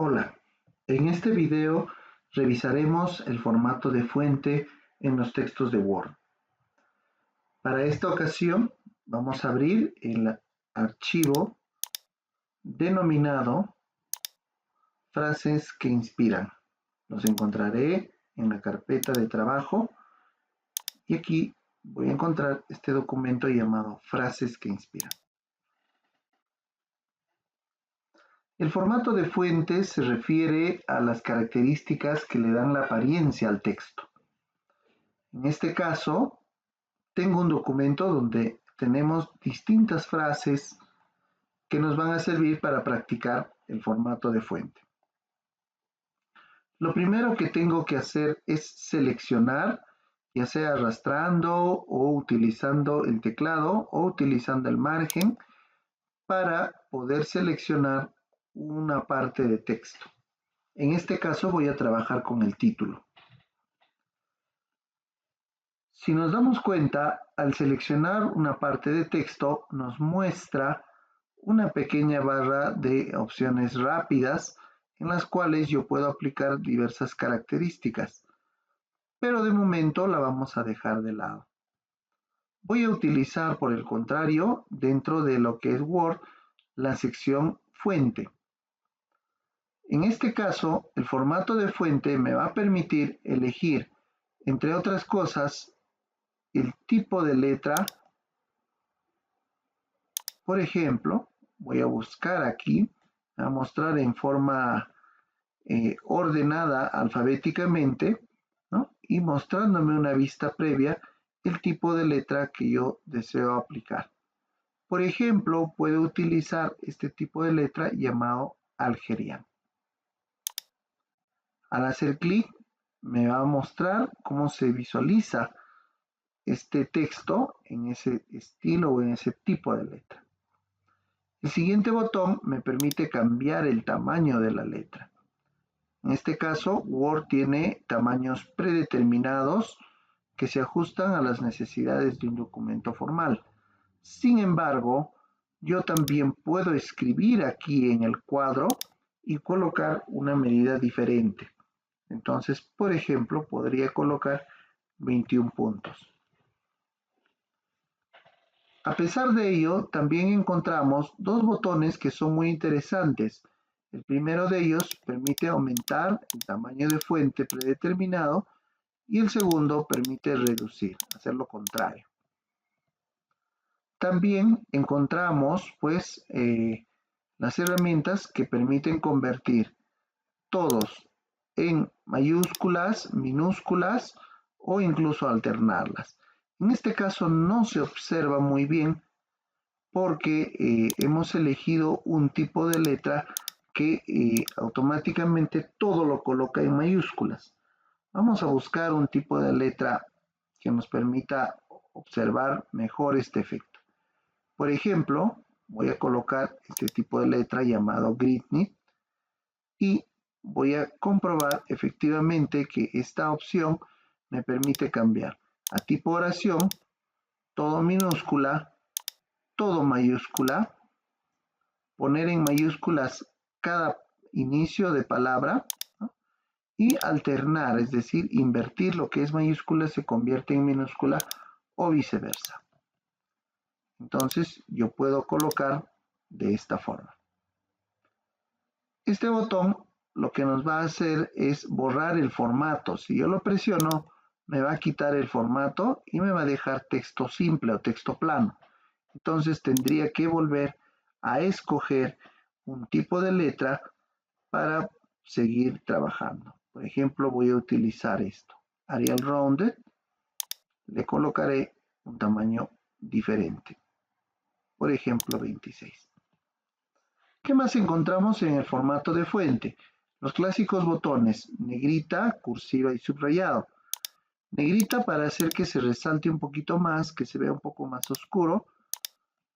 Hola, en este video revisaremos el formato de fuente en los textos de Word. Para esta ocasión vamos a abrir el archivo denominado frases que inspiran. Los encontraré en la carpeta de trabajo y aquí voy a encontrar este documento llamado frases que inspiran. El formato de fuente se refiere a las características que le dan la apariencia al texto. En este caso, tengo un documento donde tenemos distintas frases que nos van a servir para practicar el formato de fuente. Lo primero que tengo que hacer es seleccionar, ya sea arrastrando o utilizando el teclado o utilizando el margen para poder seleccionar una parte de texto. En este caso voy a trabajar con el título. Si nos damos cuenta, al seleccionar una parte de texto nos muestra una pequeña barra de opciones rápidas en las cuales yo puedo aplicar diversas características, pero de momento la vamos a dejar de lado. Voy a utilizar, por el contrario, dentro de lo que es Word, la sección fuente. En este caso, el formato de fuente me va a permitir elegir, entre otras cosas, el tipo de letra. Por ejemplo, voy a buscar aquí, a mostrar en forma ordenada alfabéticamente, ¿no? Y mostrándome una vista previa el tipo de letra que yo deseo aplicar. Por ejemplo, puedo utilizar este tipo de letra llamado algeriano. Al hacer clic, me va a mostrar cómo se visualiza este texto en ese estilo o en ese tipo de letra. El siguiente botón me permite cambiar el tamaño de la letra. En este caso, Word tiene tamaños predeterminados que se ajustan a las necesidades de un documento formal. Sin embargo, yo también puedo escribir aquí en el cuadro y colocar una medida diferente. Entonces, por ejemplo, podría colocar 21 puntos. A pesar de ello, también encontramos dos botones que son muy interesantes. El primero de ellos permite aumentar el tamaño de fuente predeterminado y el segundo permite reducir, hacer lo contrario. También encontramos las herramientas que permiten convertir todos en mayúsculas, minúsculas o incluso alternarlas. En este caso no se observa muy bien porque hemos elegido un tipo de letra que automáticamente todo lo coloca en mayúsculas. Vamos a buscar un tipo de letra que nos permita observar mejor este efecto. Por ejemplo, voy a colocar este tipo de letra llamado Gridnit y voy a comprobar efectivamente que esta opción me permite cambiar a tipo oración, todo minúscula, todo mayúscula, poner en mayúsculas cada inicio de palabra, ¿no? Y alternar, es decir, invertir lo que es mayúscula se convierte en minúscula o viceversa. Entonces yo puedo colocar de esta forma. Este botón lo que nos va a hacer es borrar el formato. Si yo lo presiono, me va a quitar el formato y me va a dejar texto simple o texto plano. Entonces tendría que volver a escoger un tipo de letra para seguir trabajando. Por ejemplo, voy a utilizar esto. Arial Rounded. Le colocaré un tamaño diferente. Por ejemplo, 26. ¿Qué más encontramos en el formato de fuente? Los clásicos botones negrita, cursiva y subrayado. Negrita para hacer que se resalte un poquito más, que se vea un poco más oscuro.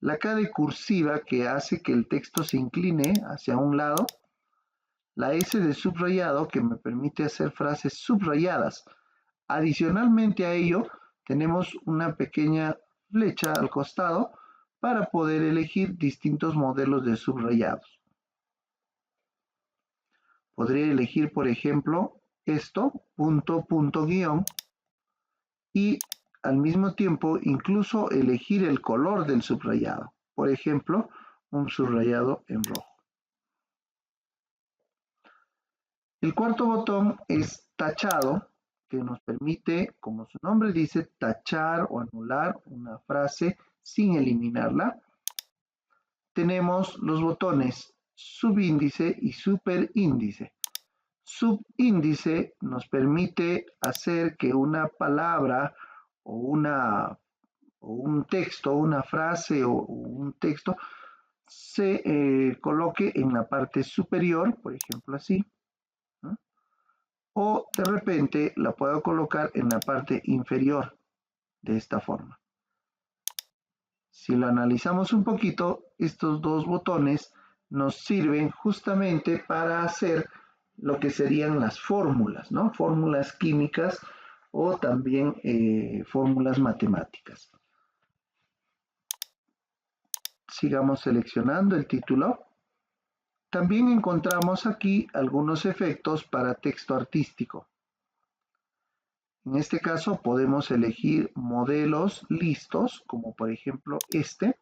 La K de cursiva que hace que el texto se incline hacia un lado. La S de subrayado que me permite hacer frases subrayadas. Adicionalmente a ello, tenemos una pequeña flecha al costado para poder elegir distintos modelos de subrayados. Podría elegir, por ejemplo, esto, punto, punto, guión, y al mismo tiempo incluso elegir el color del subrayado. Por ejemplo, un subrayado en rojo. El cuarto botón es tachado, que nos permite, como su nombre dice, tachar o anular una frase sin eliminarla. Tenemos los botones subíndice y superíndice. Subíndice nos permite hacer que una palabra o, o un texto, una frase o un texto se coloque en la parte superior, por ejemplo así, ¿no? O de repente la puedo colocar en la parte inferior de esta forma. Si lo analizamos un poquito, estos dos botones nos sirven justamente para hacer lo que serían las fórmulas, ¿no? Fórmulas químicas o también fórmulas matemáticas. Sigamos seleccionando el título. También encontramos aquí algunos efectos para texto artístico. En este caso podemos elegir modelos listos, como por ejemplo este,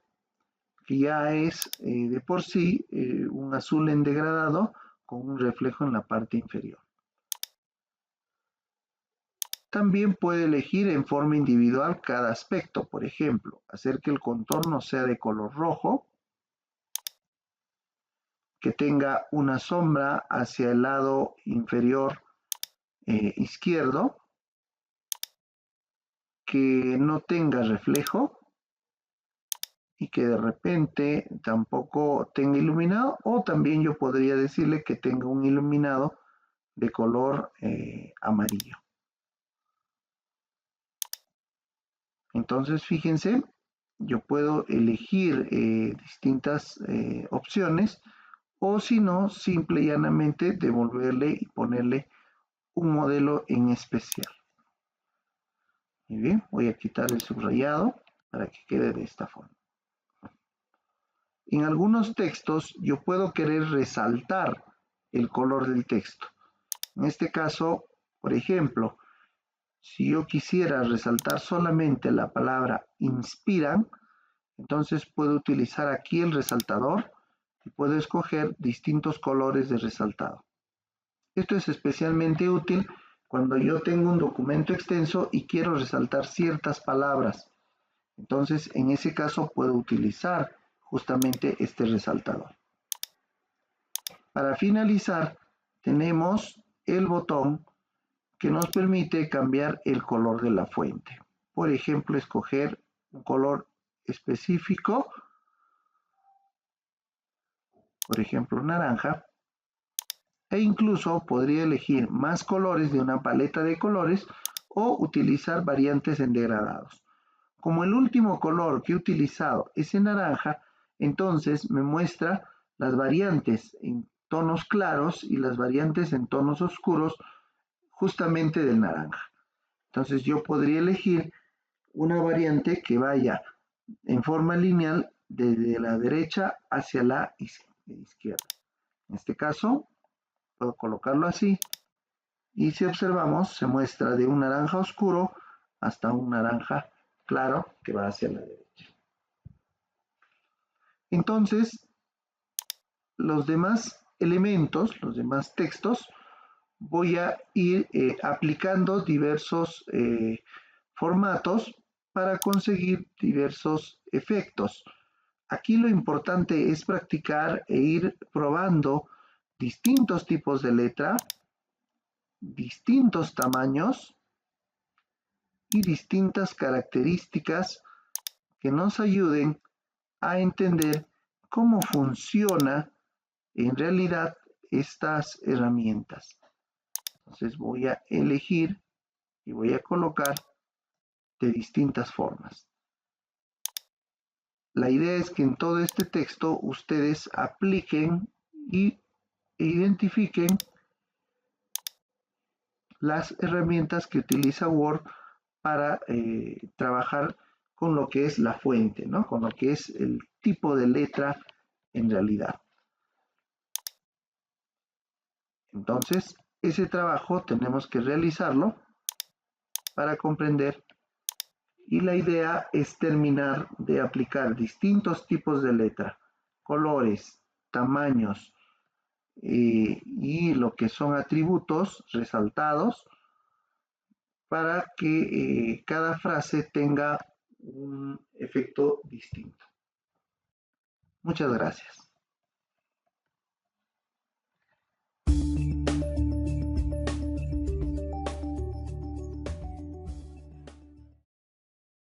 que ya es de por sí un azul en degradado con un reflejo en la parte inferior. También puede elegir en forma individual cada aspecto, por ejemplo, hacer que el contorno sea de color rojo, que tenga una sombra hacia el lado inferior izquierdo, que no tenga reflejo y que de repente tampoco tenga iluminado, o también yo podría decirle que tenga un iluminado de color amarillo. Entonces fíjense, yo puedo elegir distintas opciones, o si no, simple y llanamente devolverle y ponerle un modelo en especial. Muy bien, voy a quitar el subrayado para que quede de esta forma. En algunos textos yo puedo querer resaltar el color del texto. En este caso, por ejemplo, si yo quisiera resaltar solamente la palabra inspiran, entonces puedo utilizar aquí el resaltador y puedo escoger distintos colores de resaltado. Esto es especialmente útil cuando yo tengo un documento extenso y quiero resaltar ciertas palabras. Entonces, en ese caso puedo utilizar justamente este resaltador. Para finalizar, tenemos el botón que nos permite cambiar el color de la fuente. Por ejemplo, escoger un color específico, por ejemplo naranja, e incluso podría elegir más colores de una paleta de colores o utilizar variantes en degradados. Como el último color que he utilizado es en naranja, entonces me muestra las variantes en tonos claros y las variantes en tonos oscuros justamente del naranja. Entonces yo podría elegir una variante que vaya en forma lineal desde la derecha hacia la izquierda. En este caso, puedo colocarlo así y si observamos se muestra de un naranja oscuro hasta un naranja claro que va hacia la derecha. Entonces, los demás elementos, los demás textos, voy a ir aplicando diversos formatos para conseguir diversos efectos. Aquí lo importante es practicar e ir probando distintos tipos de letra, distintos tamaños y distintas características que nos ayuden a entender cómo funciona en realidad estas herramientas. Entonces voy a elegir y voy a colocar de distintas formas. La idea es que en todo este texto ustedes apliquen e identifiquen las herramientas que utiliza Word para trabajar con lo que es la fuente, ¿no? Con lo que es el tipo de letra en realidad. Entonces, ese trabajo tenemos que realizarlo para comprender, y la idea es terminar de aplicar distintos tipos de letra, colores, tamaños y lo que son atributos resaltados para que cada frase tenga un efecto distinto. Muchas gracias.